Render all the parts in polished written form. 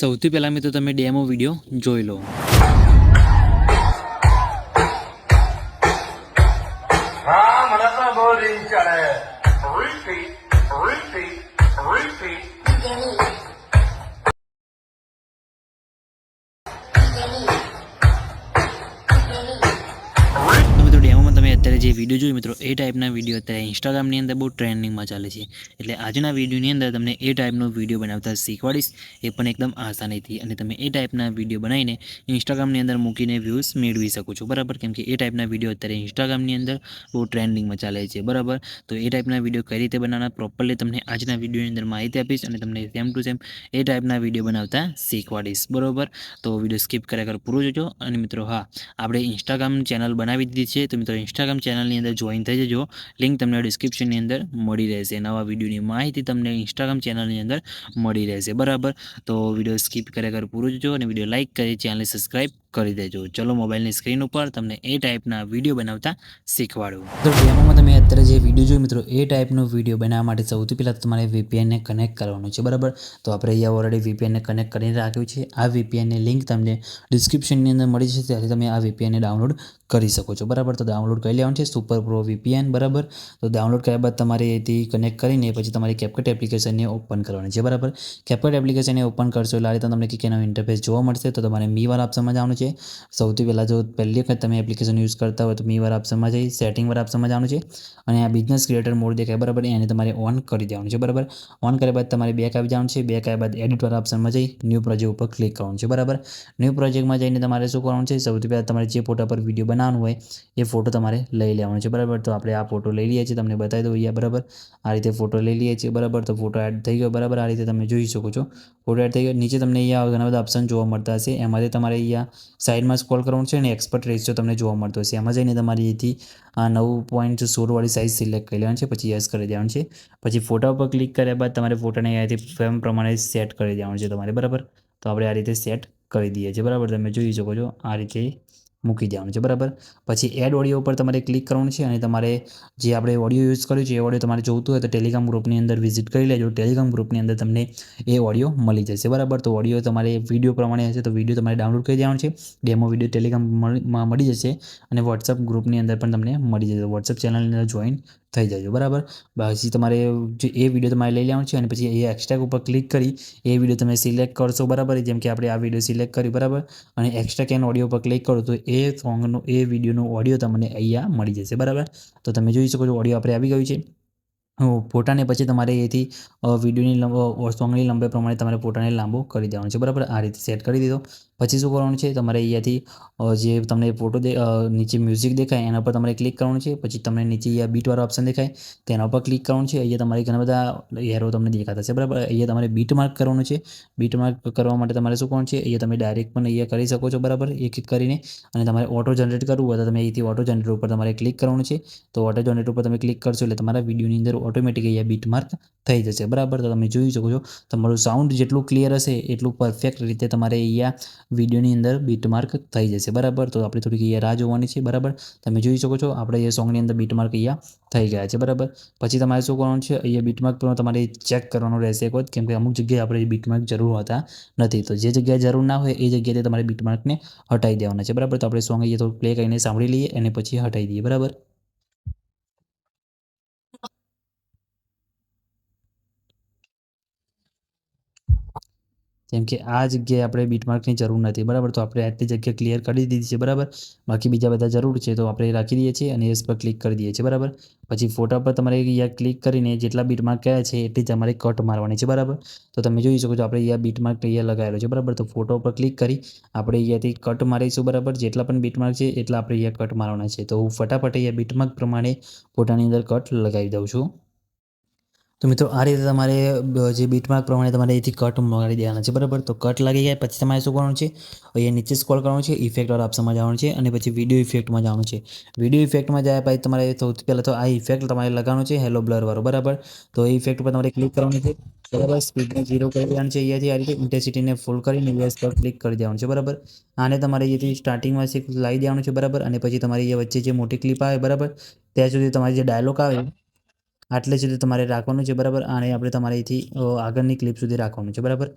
સૌથી પહેલાં મિત્રો તમે ડેમો વિડીયો જોઈ લો. હા મને તો બહુ રીંગ ચડે. Repeat, repeat, repeat. તો મિત્રો ડેમોમાં તમે અત્યારે જે વિડીયો જોયું મિત્રો એ ટાઈપના વિડીયો અત્યારે ઇન્સ્ટાગ્રામની અંદર બહુ ટ્રેન્ડિંગમાં ચાલે છે. એટલે આજના વિડીયોની અંદર તમને એ ટાઈપનો વિડીયો બનાવતા શીખવાડીશ, એ પણ એકદમ આસાનીથી. અને તમે એ ટાઈપના વિડીયો બનાવીને ઇન્સ્ટાગ્રામની અંદર મૂકીને વ્યૂઝ મેળવી શકો છો, બરાબર. કેમ કે એ ટાઈપના વિડીયો અત્યારે ઇન્સ્ટાગ્રામની અંદર બહુ ટ્રેન્ડિંગમાં ચાલે છે, બરાબર. તો એ ટાઈપના વિડીયો કઈ રીતે બનાવવાના પ્રોપરલી તમને આજના વિડીયોની અંદર માહિતી આપીશ અને તમને સેમ ટુ સેમ એ ટાઈપના વિડીયો બનાવતા શીખવાડીશ, બરાબર. તો વિડીયો સ્કીપ કર્યા કર પૂરો જોજો. અને મિત્રો હા, આપણે ઇન્સ્ટાગ્રામ ચેનલ બનાવી દીધી છે, તો મિત્રો ઇન્સ્ટાગ્રામ ચેનલની અંદર જોઈન થઈ જજો. લિંક તમને ડિસ્ક્રિપ્શનની અંદર મળી રહેશે. નવા વિડીયોની માહિતી તમને ઇન્સ્ટાગ્રામ ચેનલની અંદર મળી રહેશે, બરાબર. તો વિડીયો સ્કીપ કર્યા કર પૂરો જોજો અને વિડીયો લાઇક કરી ચેનલને સબસ્ક્રાઈબ કરી દેજો. ચલો મોબાઈલની સ્ક્રીન ઉપર તમને એ ટાઈપના વિડીયો બનાવતા શીખવાડું. તો ડેમોમાં તમે અત્યારે જે વિડીયો જોયું મિત્રો એ ટાઈપનો વિડીયો બનાવવા માટે સૌથી પહેલાં તમારે VPNને કનેક્ટ કરવાનું છે, બરાબર. તો આપણે અહીંયા ઓલરેડી VPNને કનેક્ટ કરીને રાખ્યું છે. આ VPNની લિંક તમને ડિસ્ક્રિપ્શનની અંદર મળી જશે, ત્યાંથી તમે આ VPNને ડાઉનલોડ કરી શકો છો, બરાબર. તો ડાઉનલોડ કરી લેવાનું છે સુપર પ્રો VPN, બરાબર. તો ડાઉનલોડ કર્યા બાદ તમારે એથી કનેક્ટ કરીને પછી તમારી CapCut એપ્લિકેશનને ઓપન કરવાની છે, બરાબર. CapCut એપ્લિકેશનને ઓપન કરશો એટલે આ રીતે તમને કંઈક એનો ઇન્ટરફેસ જોવા મળશે. તો તમારે મીવાળા ઓપ્શનમાં જવાનું છે. સૌથી પહેલાં જો પહેલી વખત તમે એપ્લિકેશન યુઝ કરતા હોય તો મીવાળા ઓપ્શનમાં જઈ સેટિંગવાળા ઓપ્શનમાં જવાનું છે અને આ બિઝનેસ ક્રિએટર મોડ દેખાય, બરાબર, એને તમારે ઓન કરી દેવાનું છે, બરાબર. ઓન કર્યા બાદ તમારે બેક આવી જવાનું છે. બેક આવ્યા બાદ એડિટવાળા ઓપ્શનમાં જઈ ન્યૂ પ્રોજેક્ટ ઉપર ક્લિક કરવાનું છે, બરાબર. ન્યૂ પ્રોજેક્ટમાં જઈને તમારે શું કરવાનું છે, સૌથી પહેલાં તમારે જે ફોટા પર વિડીયો બનાવવાનું હોય એ ફોટો તમારે લઈ લેવાનો છે, બરાબર. તો આપણે આ ફોટો લઈ લઈએ છીએ, તમને બતાવી દઉં અહીંયા, બરાબર. આ રીતે ફોટો લઈ લઈએ છીએ, બરાબર. તો ફોટો એડ થઈ ગયો, બરાબર. આ રીતે તમે જોઈ શકો છો ફોટો એડ થઈ ગયો. નીચે તમને અહીંયા ઘણા બધા ઓપ્શન જોવા મળતા હશે. એમાંથી તમારે અહીંયા સાઈડમાં સ્ક્રોલ કરવાનું છે અને એક્સપર્ટ રેશિયો તમને જોવા મળતો હશે. એમાં જઈને તમારી અહીંથી આ 9.16 વાળી સાઇઝ સિલેક્ટ કરી લેવાની છે, પછી યસ કરી દેવાનું છે. પછી ફોટા ઉપર ક્લિક કર્યા બાદ તમારે ફોટાને અહીંયાથી ફ્રેમ પ્રમાણે સેટ કરી દેવાનું છે તમારે, બરાબર. તો આપણે આ રીતે સેટ કરી દઈએ છીએ, બરાબર. તમે જોઈ શકો છો આ રીતે મૂકી દેવાનું છે, બરાબર. પછી એડ ઓડિયો ઉપર તમારે ક્લિક કરવાનું છે અને તમારે જે આપણે ઓડિયો યુઝ કર્યું છે એ ઓડિયો તમારે જોઈતું હોય તો ટેલિગ્રામ ગ્રુપની અંદર વિઝિટ કરી લેજો. ટેલિગ્રામ ગ્રુપની અંદર તમને એ ઓડિયો મળી જશે, બરાબર. તો ઓડિયો તમારે વિડીયો પ્રમાણે હશે તો વિડીયો તમારે ડાઉનલોડ કરી દેવાનું છે. ડેમો વિડીયો ટેલિગ્રામમાં મળી જશે અને વોટ્સઅપ ગ્રુપની અંદર પણ તમને મળી જશે. વોટ્સઅપ ચેનલની અંદર જોઈન થઈ જજો, બરાબર. પછી તમારે જે એ વિડીયો તમારે લઈ લેવાનું છે અને પછી એ એક્સ્ટ્રા ઉપર ક્લિક કરી એ વિડીયો તમે સિલેક્ટ કરશો, બરાબર. જેમ કે આપણે આ વિડીયો સિલેક્ટ કર્યું, બરાબર. અને એક્સ્ટ્રા કેન ઓડિયો પર ક્લિક કરો તો એ સોંગનો એ વિડીયોનો ઓડિયો તમને અહીંયા મળી જશે, બરાબર. તો તમે જોઈ શકો છો ઓડિયો આપણે આવી ગયું છે. ફોટાને પછી તમારે એથી વિડીયોની સોંગની લંબાઈ પ્રમાણે તમારે ફોટાને લાંબો કરી દેવાનો છે, બરાબર. આ રીતે સેટ કરી દીધો. પછી શું કરવાનું છે, તમારે અહીંયાથી જે તમને ફોટો નીચે મ્યુઝિક દેખાય એના પર તમારે ક્લિક કરવાનું છે. પછી તમને નીચે અહીંયા બીટવાળો ઓપ્શન દેખાય તેના ઉપર ક્લિક કરવાનું છે. અહીંયા તમારે ઘણા બધા એરો તમને દેખાતા છે, બરાબર. અહીંયા તમારે બીટ માર્ક કરવાનું છે. બીટ માર્ક કરવા માટે તમારે શું કરવાનું છે, અહીંયા તમે ડાયરેક્ટ પણ અહીંયા કરી શકો છો, બરાબર, એક એક કરીને. અને તમારે ઓટો જનરેટ કરવું હોય તો તમે અહીંથી ઓટો જનરેટ ઉપર તમારે ક્લિક કરવાનું છે. તો ઓટો જનરેટ ઉપર તમે ક્લિક કરશો એટલે તમારા વિડીયોની અંદર ઓટોમેટિક અહીંયા બીટ માર્ક થઈ જશે, બરાબર. તો તમે જોઈ શકો છો તમારું સાઉન્ડ જેટલું ક્લિયર હશે એટલું પરફેક્ટ રીતે તમારે અહીંયા વિડીયોની અંદર બીટ માર્ક થઈ જશે, બરાબર. તો આપણે થોડીક અહીંયા રાહ જોવાની છે, બરાબર. તમે જોઈ શકો છો આપણે એ સોંગની અંદર બીટ માર્ક અહીંયા થઈ ગયા છે, બરાબર. પછી તમારે શું કરવાનું છે, અહીંયા બીટ માર્ક પણ તમારે ચેક કરવાનું રહેશે એક વખત, કેમ કે અમુક જગ્યાએ આપણે બીટ માર્ક જરૂર હોતા નથી. તો જે જગ્યાએ જરૂર ના હોય એ જગ્યાએ તમારે બીટ માર્કને હટાવી દેવાના છે, બરાબર. તો આપણે સોંગ અહીંયા થોડું પ્લે કરીને સાંભળી લઈએ અને પછી હટાવી દઈએ, બરાબર. જેમ કે આ જગ્યાએ આપણે બીટમાર્કની જરૂર નથી, બરાબર. તો આપણે આટલી જગ્યા ક્લિયર કરી દીધી છે, બરાબર. બાકી બીજા બધા જરૂર છે તો આપણે રાખી દઈએ છીએ અને એસ પર ક્લિક કરી દઈએ છીએ, બરાબર. પછી ફોટા પર તમારે અહીંયા ક્લિક કરીને જેટલા બીટમાર્ક કયા છે એટલી તમારે કટ મારવાની છે, બરાબર. તો તમે જોઈ શકો છો આપણે અહીંયા બીટમાર્ક અહીંયા લગાવેલો છે, બરાબર. તો ફોટો પર ક્લિક કરી આપણે અહીંયાથી કટ મારીશું, બરાબર. જેટલા પણ બીટમાર્ક છે એટલા આપણે અહીંયા કટ મારવાના છે. તો હું ફટાફટ અહીંયા બીટમાર્ક પ્રમાણે ફોટાની અંદર કટ લગાવી દઉં છું. તો મિત્રો આ રીતે તમારે જે બીટમાર્ક પ્રમાણે તમારે અહીંથી કટ મારી દેવાના છે, બરાબર. તો કટ લાગી જાય પછી તમારે શું કરવાનું છે, અહીંયા નીચે સ્ક્રોલ કરવાનું છે, ઇફેક્ટવાળા ઓપ્શનમાં જવાનું છે અને પછી વિડીયો ઇફેક્ટમાં જવાનું છે. વિડીયો ઇફેક્ટમાં જાય પછી તમારે સૌથી પહેલાં તો આ ઇફેક્ટ તમારે લગાવવાનું છે, હેલો બ્લરવાળો, બરાબર. તો એ ઇફેક્ટ પર તમારે ક્લિક કરવાનું છે, બરાબર. સ્પીડને 0 કરી દેવાનું છે અહીંયાથી આ રીતે. ઇન્ટેન્સિટીને ફૂલ કરીને યસ પર ક્લિક કરી દેવાનું છે, બરાબર. આને તમારે અહીંયાથી સ્ટાર્ટિંગમાં લાવી દેવાનું છે, બરાબર. અને પછી તમારી અહીંયા વચ્ચે જે મોટી ક્લિપ આવે, બરાબર, ત્યાં સુધી તમારી જે ડાયલોગ આવે આટલે સુધી તમારે રાખવાનું છે, બરાબર. આને આપણે તમારે અહીંથી આગળની ક્લિપ સુધી રાખવાનું છે, બરાબર.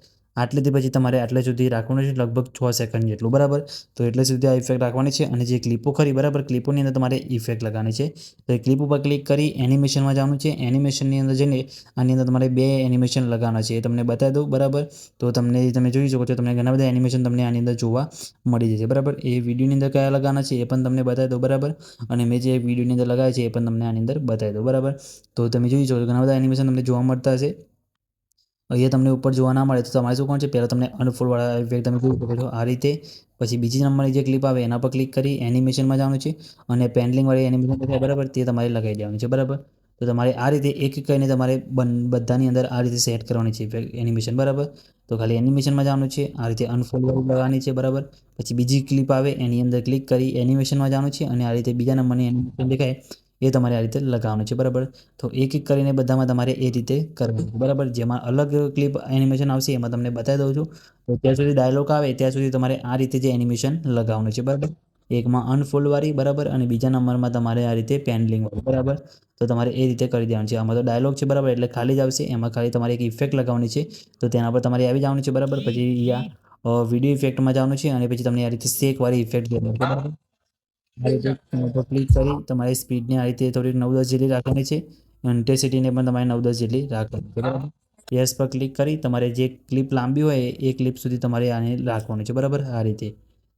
આટલેથી પછી તમારે આટલે સુધી રાખવાનું છે, લગભગ 6 સેકન્ડ જેટલું, બરાબર. તો એટલે સુધી આ ઇફેક્ટ રાખવાની છે. અને જે ક્લિપો ખરી, બરાબર, ક્લિપોની અંદર તમારે ઇફેક્ટ લગાવવાની છે. તો એ ક્લિપ ઉપર ક્લિક કરી એનિમેશનમાં જવાનું છે. એનિમેશનની અંદર જઈને આની અંદર તમારે 2 એનિમેશન લગાવવાના છે, એ તમને બતાવી દઉં, બરાબર. તો તમે જોઈ શકો છો, તમને ઘણા બધા એનિમેશન તમને આની અંદર જોવા મળી જશે, બરાબર. એ વિડીયોની અંદર કયા લગાવવાના છે એ પણ તમને બતાવી દઉં, બરાબર. અને મેં જે વિડીયોની અંદર લગાવ્યા છે એ પણ તમને આની અંદર બતાવી દઉં, બરાબર. તો તમે જોઈ શકો છો, ઘણા બધા એનિમેશન તમને જોવા મળતા હશે. અહીંયા તમને ઉપર જોવા ના મળે તો તમારે શું કરવાનું છે, પહેલાં તમને અનફોલ્ડવાળા ઇફેક્ટ તમે જોઈ શકો છો આ રીતે. પછી બીજી નંબરની જે ક્લિપ આવે એના પર ક્લિક કરી એનિમેશનમાં જવાનું છે. અને પેન્ડલિંગવાળી એનિમેશન છે, બરાબર, તે તમારે લગાવી દેવાની છે, બરાબર. તો તમારે આ રીતે એક એક કરીને તમારે બધાની અંદર આ રીતે સેટ કરવાની છે ઇફેક્ટ એનિમેશન, બરાબર. તો ખાલી એનિમેશનમાં જવાનું છે, આ રીતે અનફોલ્ડવાળી લગાવવાની છે, બરાબર. પછી બીજી ક્લિપ આવે એની અંદર ક્લિક કરી એનિમેશનમાં જવાનું છે. અને આ રીતે બીજા નંબરની એનિમેશન દેખાય એ તમારે આ રીતે લગાવવાનું છે, બરાબર. તો એક એક કરીને બધામાં તમારે એ રીતે કરવાનું છે, બરાબર. જેમાં અલગ ક્લિપ એનિમેશન આવશે એમાં તમને બતાવી દઉં છું. તો ત્યાં સુધી ડાયલોગ આવે ત્યાં સુધી તમારે આ રીતે જે એનિમેશન લગાવવાનું છે, બરાબર. એકમાં અનફોલ્ડવાળી, બરાબર, અને બીજા નંબરમાં તમારે આ રીતે પેન્ડલિંગવાળી, બરાબર. તો તમારે એ રીતે કરી દેવાનું છે. આમાં તો ડાયલોગ છે, બરાબર, એટલે ખાલી જ આવશે. એમાં ખાલી તમારે એક ઇફેક્ટ લગાવવાની છે. તો તેના પર તમારે આવી જવાનું છે, બરાબર. પછી વિડીયો ઇફેક્ટમાં જવાનું છે. અને પછી તમને આ રીતે શેકવાળી ઇફેક્ટ દેવાની છે, બરાબર. આ રીતે ક્લિક કરી તમારે સ્પીડને આ રીતે થોડીક 9-10 જેટલી રાખવાની છે. ઇન્ટેન્સિટીને પણ તમારે 9-10 જેટલી રાખવાની છે, બરાબર. યસ પર ક્લિક કરી તમારે જે ક્લિપ લાંબી હોય એ ક્લિપ સુધી તમારે આને રાખવાનું છે, બરાબર, આ રીતે.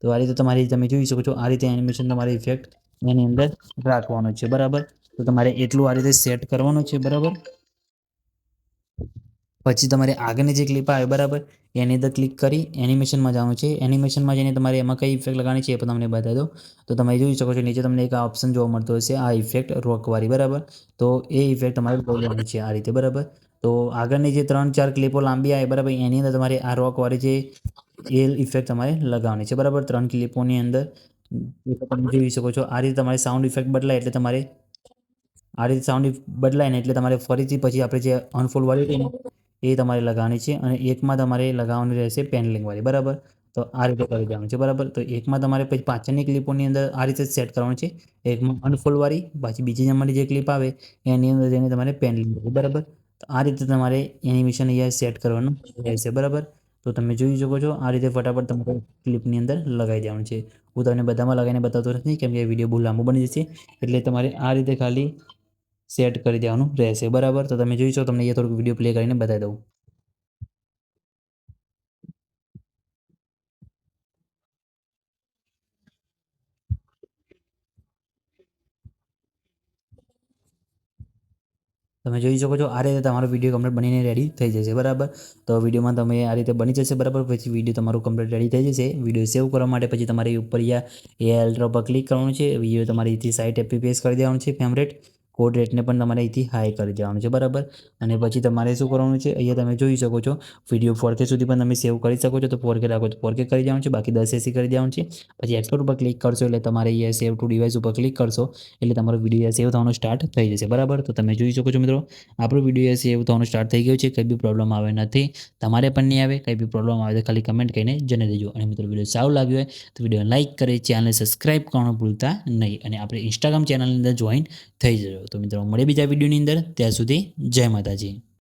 તો આ રીતે તમે જોઈ શકો છો, આ રીતે એનિમેશન તમારે ઇફેક્ટ એની અંદર રાખવાનું છે, બરાબર. તો તમારે એટલું આ રીતે સેટ કરવાનું છે, બરાબર. પછી તમારે આગળની જે ક્લિપ આવે, બરાબર, એની અંદર ક્લિક કરી એનિમેશનમાં જવાનું છે. એનિમેશનમાં જઈને તમારે એમાં કઈ ઇફેક્ટ લગાવવાની છે એ પણ તમને બતાવી દો. તો તમે જોઈ શકો છો નીચે તમને એક ઓપ્શન જોવા મળતો હશે, આ ઇફેક્ટ રોકવાળી, બરાબર. તો એ ઇફેક્ટ તમારે બોલવાની છે આ રીતે, બરાબર. તો આગળની જે 3-4 ક્લિપો લાંબી આવે, બરાબર, એની અંદર તમારે આ રોકવાળી જે એ ઇફેક્ટ તમારે લગાવવાની છે, બરાબર. 3 ક્લિપોની અંદર તમે જોઈ શકો છો આ રીતે તમારે સાઉન્ડ ઇફેક્ટ બદલાય એટલે તમારે આ રીતે સાઉન્ડ બદલાય ને એટલે તમારે ફરીથી પછી આપણે જે અનફોલ્ડવાળી હતી ને એ તમારે લગાવવાની છે. અને એકમાં તમારે લગાવવાની રહેશે પેન્ડલિંગવાળી, બરાબર. તો આ રીતે કરી દેવાનું છે, બરાબર. તો એકમાં તમારે પછી પાછળની ક્લિપોની અંદર આ રીતે સેટ કરવાનું છે. એકમાં અનફોલ્ડવાળી, પછી બીજી નંબરની જે ક્લિપ આવે એની અંદર જઈને તમારે પેન્ડલિંગ, બરાબર. તો આ રીતે તમારે એનિમેશન અહીંયા સેટ કરવાનું રહેશે, બરાબર. તો તમે જોઈ શકો છો આ રીતે ફટાફટ તમારે ક્લિપની અંદર લગાવી દેવાનું છે. હું તમને બધામાં લગાવીને બતાવતો નથી કેમ કે વિડીયો બહુ લાંબો બની જશે. એટલે તમારે આ રીતે ખાલી સેટ કરી દેવાનું રહેશે, બરાબર. તો તમે જોઈ શકો, તમને અહીંયા થોડુંક વિડીયો પ્લે કરીને બતાવી દઉં. તમે જોઈ શકો છો આ રીતે તમારો વિડીયો કમ્પ્લીટ બનીને રેડી થઈ જશે, બરાબર. તો વિડીયોમાં તમે આ રીતે બની જશે, બરાબર. પછી વિડીયો તમારું કમ્પ્લીટ રેડી થઈ જશે. વિડીયો સેવ કરવા માટે પછી તમારે ઉપર એ એલ્ટ્રો પર ક્લિક કરવાનું છે. વિડીયો તમારે અહીંથી 60 fps કરી દેવાનું છે. ફ્રેમ રેટ કોડ રેટને પણ તમારે અહીંથી હાઈ કરી દેવાનું છે, બરાબર. અને પછી તમારે શું કરવાનું છે, અહીંયા તમે જોઈ શકો છો વિડીયો 4K સુધી પણ તમે સેવ કરી શકો છો. તો 4K રાખો તો 4K કરી દેવાનું છે, બાકી 1080 કરી દેવાનું છે. પછી એક્સપોર્ટ ઉપર ક્લિક કરશો એટલે તમારે અહીંયા સેવ ટુ ડિવાઇસ ઉપર ક્લિક કરશો એટલે તમારો વિડીયો સેવ થવાનું સ્ટાર્ટ થઈ જશે, બરાબર. તો તમે જોઈ શકો છો મિત્રો, આપણો વિડીયો સેવ થવાનું સ્ટાર્ટ થઈ ગયો છે. કંઈ બી પ્રોબ્લેમ આવે નથી, તમારે પણ નહીં આવે. કંઈ બી પ્રોબ્લેમ આવે તો ખાલી કમેન્ટ કરીને જણાવી દેજો. અને મિત્રો વિડીયો સારું લાગ્યો હોય તો વિડીયો લાઇક કરી ચેનલને સબસ્ક્રાઇબ કરવાનું ભૂલતા નહીં. અને આપણે ઇન્સ્ટાગ્રામ ચેનલની અંદર જોઈન થઈ જજો. તો મિત્રો મળીએ બીજા વિડીયોની અંદર. ત્યાં સુધી જય માતાજી.